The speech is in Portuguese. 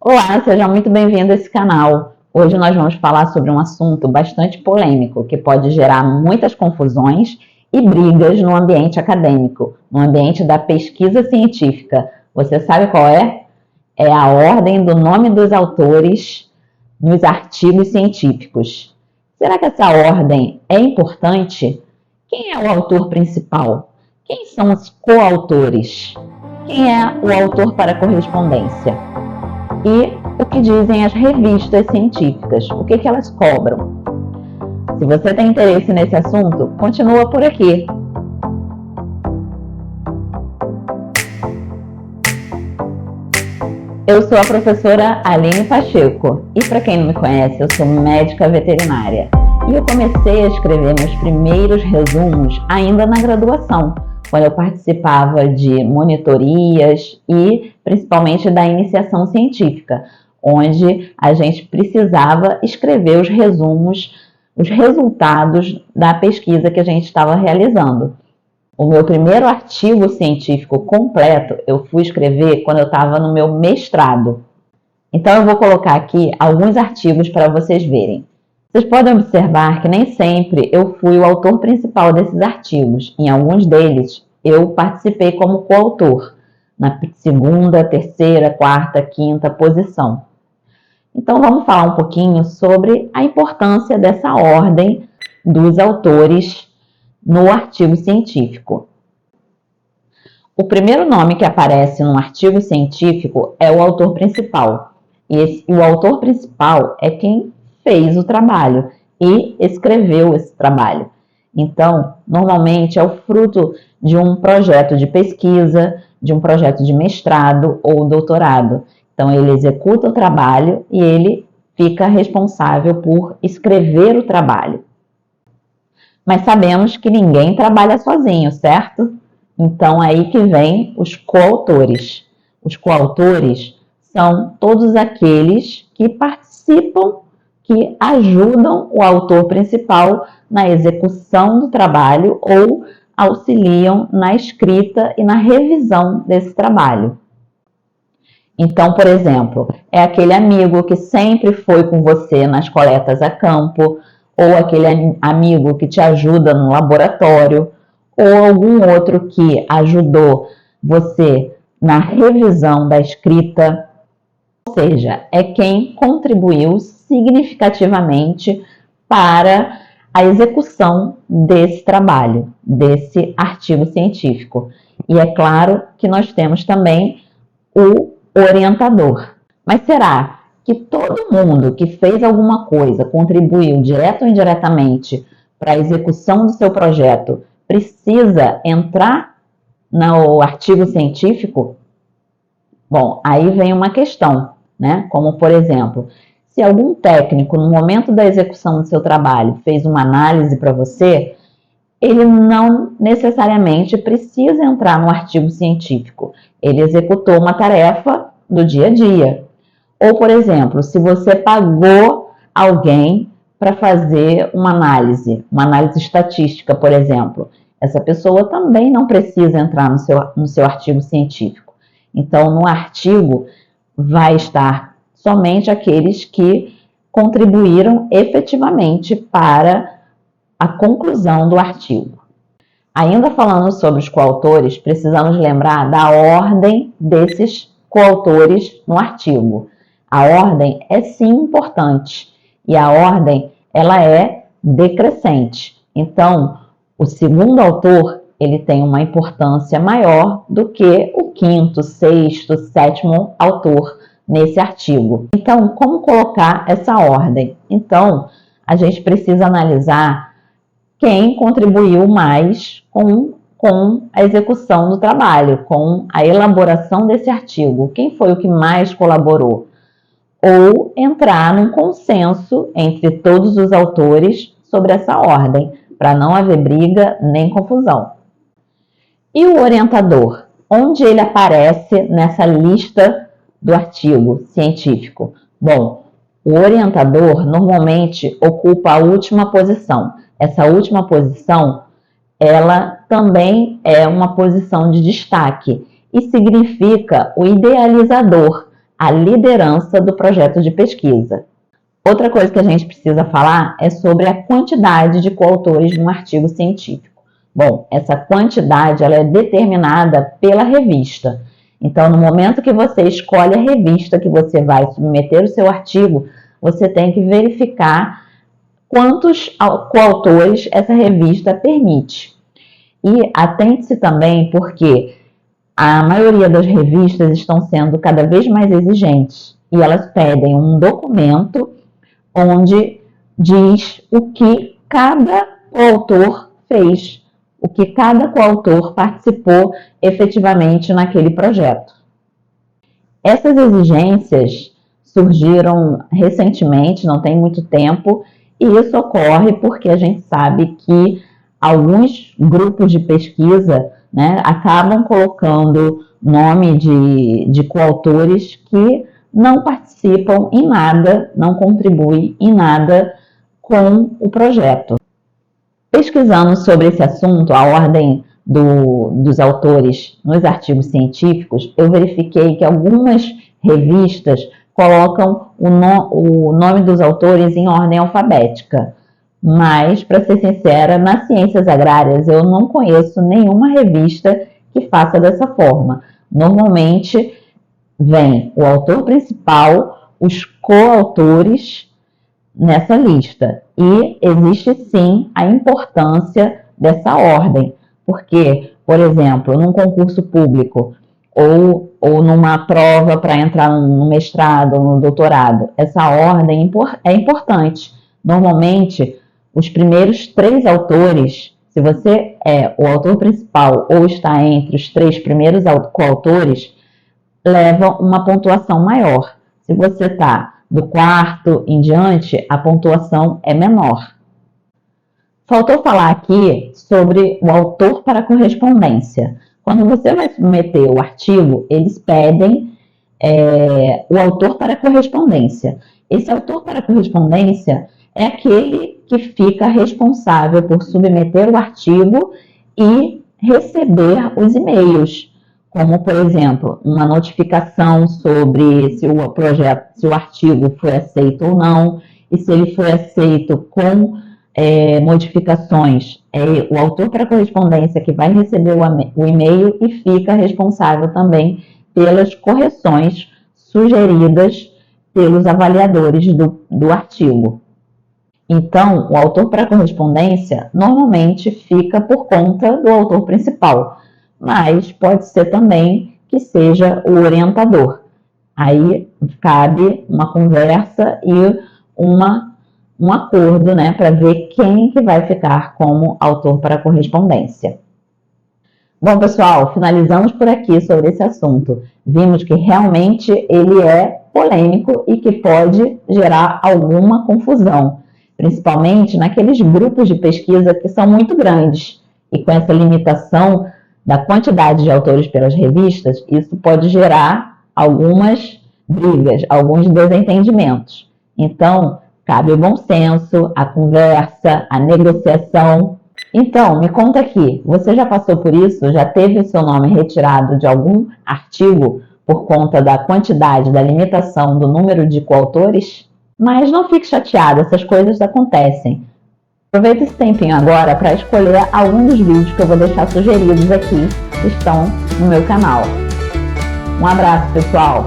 Olá, seja muito bem-vindo a esse canal. Hoje nós vamos falar sobre um assunto bastante polêmico que pode gerar muitas confusões e brigas no ambiente acadêmico, no ambiente da pesquisa científica. Você sabe qual é? É a ordem do nome dos autores nos artigos científicos. Será que essa ordem é importante? Quem é o autor principal? Quem são os coautores? Quem é o autor para correspondência? E o que dizem as revistas científicas, o que elas cobram. Se você tem interesse nesse assunto, continua por aqui. Eu sou a professora Aline Pacheco e, para quem não me conhece, eu sou médica veterinária. E eu comecei a escrever meus primeiros resumos ainda na graduação, quando eu participava de monitorias e principalmente da iniciação científica, onde a gente precisava escrever os resumos, os resultados da pesquisa que a gente estava realizando. O meu primeiro artigo científico completo eu fui escrever quando eu estava no meu mestrado. Então eu vou colocar aqui alguns artigos para vocês verem. Vocês podem observar que nem sempre eu fui o autor principal desses artigos. Em alguns deles, eu participei como coautor, na segunda, terceira, quarta, quinta posição. Então, vamos falar um pouquinho sobre a importância dessa ordem dos autores no artigo científico. O primeiro nome que aparece no artigo científico é o autor principal. E o autor principal é quem fez o trabalho e escreveu esse trabalho. Então, normalmente é o fruto de um projeto de pesquisa, de um projeto de mestrado ou doutorado. Então, ele executa o trabalho e ele fica responsável por escrever o trabalho. Mas sabemos que ninguém trabalha sozinho, certo? Então, aí que vem os coautores. Os coautores são todos aqueles que participam, que ajudam o autor principal na execução do trabalho ou auxiliam na escrita e na revisão desse trabalho. Então, por exemplo, é aquele amigo que sempre foi com você nas coletas a campo, ou aquele amigo que te ajuda no laboratório, ou algum outro que ajudou você na revisão da escrita. Ou seja, é quem contribuiu significativamente para a execução desse trabalho, desse artigo científico. E é claro que nós temos também o orientador. Mas será que todo mundo que fez alguma coisa, contribuiu direto ou indiretamente para a execução do seu projeto, precisa entrar no artigo científico? Bom, aí vem uma questão, né? Como, por exemplo, se algum técnico, no momento da execução do seu trabalho, fez uma análise para você, ele não necessariamente precisa entrar no artigo científico. Ele executou uma tarefa do dia a dia. Ou, por exemplo, se você pagou alguém para fazer uma análise estatística, por exemplo, essa pessoa também não precisa entrar no seu artigo científico. Então, no artigo vai estar somente aqueles que contribuíram efetivamente para a conclusão do artigo. Ainda falando sobre os coautores, precisamos lembrar da ordem desses coautores no artigo. A ordem é sim importante e a ordem ela é decrescente. Então, o segundo autor ele tem uma importância maior do que o quinto, sexto, sétimo autor nesse artigo. Então, como colocar essa ordem? Então, a gente precisa analisar quem contribuiu mais com a execução do trabalho, com a elaboração desse artigo. Quem foi o que mais colaborou? Ou entrar num consenso entre todos os autores sobre essa ordem, para não haver briga nem confusão. E o orientador? Onde ele aparece nessa lista do artigo científico? Bom, o orientador normalmente ocupa a última posição. Essa última posição, ela também é uma posição de destaque e significa o idealizador, a liderança do projeto de pesquisa. Outra coisa que a gente precisa falar é sobre a quantidade de coautores de um artigo científico. Bom, essa quantidade ela é determinada pela revista. Então, no momento que você escolhe a revista que você vai submeter o seu artigo, você tem que verificar quantos coautores essa revista permite. E atente-se também porque a maioria das revistas estão sendo cada vez mais exigentes e elas pedem um documento onde diz o que cada coautor fez, o que cada coautor participou efetivamente naquele projeto. Essas exigências surgiram recentemente, não tem muito tempo, e isso ocorre porque a gente sabe que alguns grupos de pesquisa, né, acabam colocando nome de coautores que não participam em nada, não contribuem em nada com o projeto. Pesquisando sobre esse assunto, a ordem dos autores nos artigos científicos, eu verifiquei que algumas revistas colocam o nome dos autores em ordem alfabética. Mas, para ser sincera, nas ciências agrárias eu não conheço nenhuma revista que faça dessa forma. Normalmente vem o autor principal, os coautores nessa lista. E existe sim a importância dessa ordem, porque, por exemplo, num concurso público ou numa prova para entrar no mestrado ou no doutorado, essa ordem é importante. Normalmente, os primeiros 3 autores, se você é o autor principal ou está entre os 3 primeiros coautores, levam uma pontuação maior. Se você está do 4º em diante, a pontuação é menor. Faltou falar aqui sobre o autor para correspondência. Quando você vai submeter o artigo, eles pedem o autor para correspondência. Esse autor para correspondência é aquele que fica responsável por submeter o artigo e receber os e-mails, como, por exemplo, uma notificação sobre se o artigo foi aceito ou não, e se ele foi aceito com modificações, é o autor para correspondência que vai receber o e-mail e fica responsável também pelas correções sugeridas pelos avaliadores do artigo. Então, o autor para correspondência normalmente fica por conta do autor principal, mas pode ser também que seja o orientador. Aí cabe uma conversa e um acordo, né, para ver quem que vai ficar como autor para correspondência. Bom, pessoal, finalizamos por aqui sobre esse assunto. Vimos que realmente ele é polêmico e que pode gerar alguma confusão, principalmente naqueles grupos de pesquisa que são muito grandes. E com essa limitação da quantidade de autores pelas revistas, isso pode gerar algumas brigas, alguns desentendimentos. Então, cabe o bom senso, a conversa, a negociação. Então, me conta aqui, você já passou por isso? Já teve o seu nome retirado de algum artigo por conta da quantidade, da limitação do número de coautores? Mas não fique chateado, essas coisas acontecem. Aproveita esse tempinho agora para escolher algum dos vídeos que eu vou deixar sugeridos aqui, que estão no meu canal. Um abraço, pessoal!